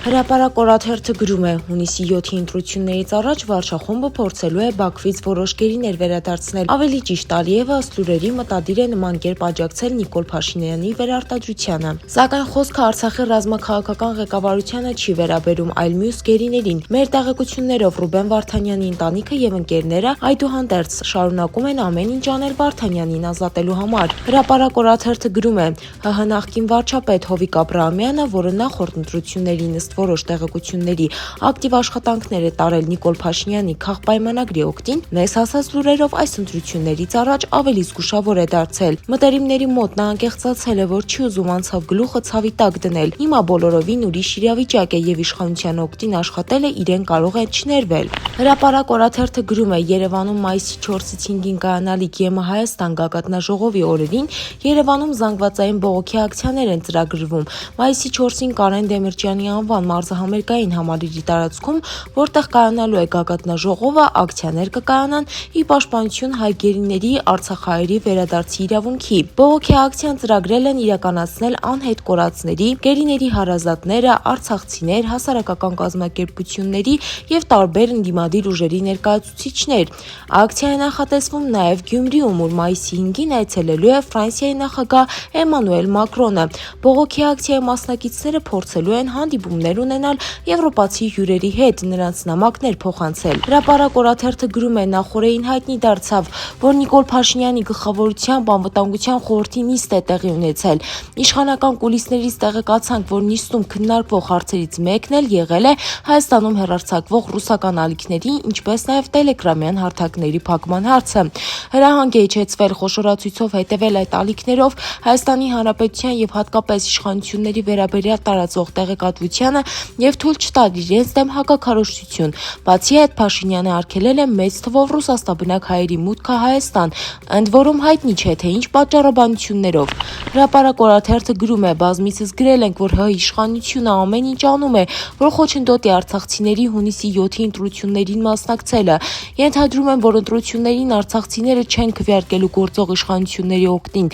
Հրապարակ օրաթերթը գրում է, հունիսի 7-ի ընտրություններից առաջ վարչախումբը փորձելու է Բաքվից որոշ գերիներ վերադարձնել։ Ավելի ճիշտ Ալիևը ըստ լուրերի մտադիր է նման կերպ աջակցել Նիկոլ Փաշինյանի վերարտադրությանը։ Սակայն խոսքը Արցախի ռազմաքաղաքական ղեկավարությանը չի վերաբերում, այլ մյուս գերիներին։ Մեր տեղեկություններով Ռուբեն Վարդանյանի ընտանիքը եւ ընկերները այդուհանդերձ շարունակում են ամեն ինչ անել Վարդանյանին ազատելու համար։ Հրապարակ օրաթերթը գրում է, ՀՀ նախկին վարչապետ Հովիկ Աբրահամյանը, որը նախորդ ընտրություններին ըստ որոշ տեղեկությունների ակտիվ աշխատանքներ է տարել Նիկոլ Փաշինյանի քաղպայմանագրի օգտին, մեզ հասած լուրերով այս ընտրություններից առաջ ավելի զգուշավոր է դարձել։ Մտերիմների մոտ նա անկեղծացել է, որ չի ուզում անցավ գլուխը ցավի տակ դնել։ Հիմա բոլորովին ուրիշ իրավիճակ է եւ իշխանության օգտին աշխատելը իրեն կարող է չներվել։ Հրապարակ օրաթերթը գրում է, Երևանում մայիսի 4-ից 5-ին կայանալիք ԵՄ Հայաստան գագաթնաժողովի օրերին Երևանում զանգվածային բողոքի ակցիաներ են ծրագրվում։ Մայիսի 4-ին Կարեն Դեմիրճյանի անվան մարզահամերգային համալիրի տարածքում, որտեղ կայանալու է գագաթնաժողովը, ակցիաներ կկայանան ի պաշտպանություն հայ գերիների արցախահայերի վերադարձի իրավունքի։ Բողոքի ակցիան ծրագրել են իրականացնել անհետ կորածների, գերիների հարազատները, արցախցիներ, հասարակական կազմակերպությունների եւ տարբեր ընդդիմադիր ուժերի ներկայացուցիչներ։ Ակցիա է նախատեսվում նաեւ Գյումրիում, ուր մայիսի 5-ին այցելելու է Ֆրանսիայի նախագահ Էմանուել Մակրոնը։ Բողոքի ակցիայի մասնակիցները փորձելու են հանդիպումներ ունենալ եվրոպացի հյուրերի հետ, նրանց նամակներ փոխանցել։ Հրապարակ օրաթերթը գրում է, նախորդին հայտնի դարձավ, որ Նիկոլ Փաշինյանի գլխավորությամբ անվտանգության խորհրդի նիստ է տեղի ունեցել։ Իշխանական կուլիսներից տեղեկացանք, որ նիստում քննարկվող հարցերից մեկն էլ եղել է Հայաստանում հեռարձակվող ռուսական ալիքների, ինչպես նաև տելեգրամյան հարթակների փակման հարցը։ Հրահանգ է իջեցվել խոշորացույցով հետևել այդ ալիքներով Հայաստանի Հանրապետության եւ հատկապես իշխանությունների վերաբերյալ տարածող տեղեկատվությանը եւ թույլ չտալ իրենց դեմ հակաքարոզչություն։ Բացի այդ, Փաշինյանը արգելել է մեծ թվով ռուսաստանբնակ հայերի մուտքը Հայաստան, ընդ որում հայտնի չէ, թե ինչ պատճառաբանություններով։ Հրապարակ օրաթերթը գրում է, բազմիցս գրել ենք, որ ՀՀ իշխանությունը ամեն ինչ անում է, որ խոչընդոտի արցախցիների հունիսի 7-ի ընտրություններին մասնակցելը։ Ենթադրում եմ, որ ընտրություններին արցախցիները չեն քվեարկելու գործող իշխանությունների օգտին։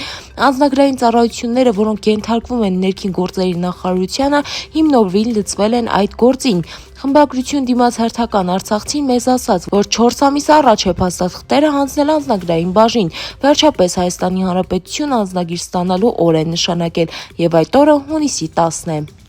Անձնագրային ծառայությունները, որոնք ենթարկվում են ներքին գործերի նախարարությանը, հիմնովին լծվել են այդ գործին։ Խմբագրություն դիմաց հերթական արցախցին մեզ ասաց, որ 4 ամիս առաջ է փաստաթղթերը հանձնել անձնագրային բաժին։ Վերջապես Հայաստանի Հանրապետություն անձնագիր ստանալու օր է նշանակել եւ այդ օրը հունիսի 10-ն է։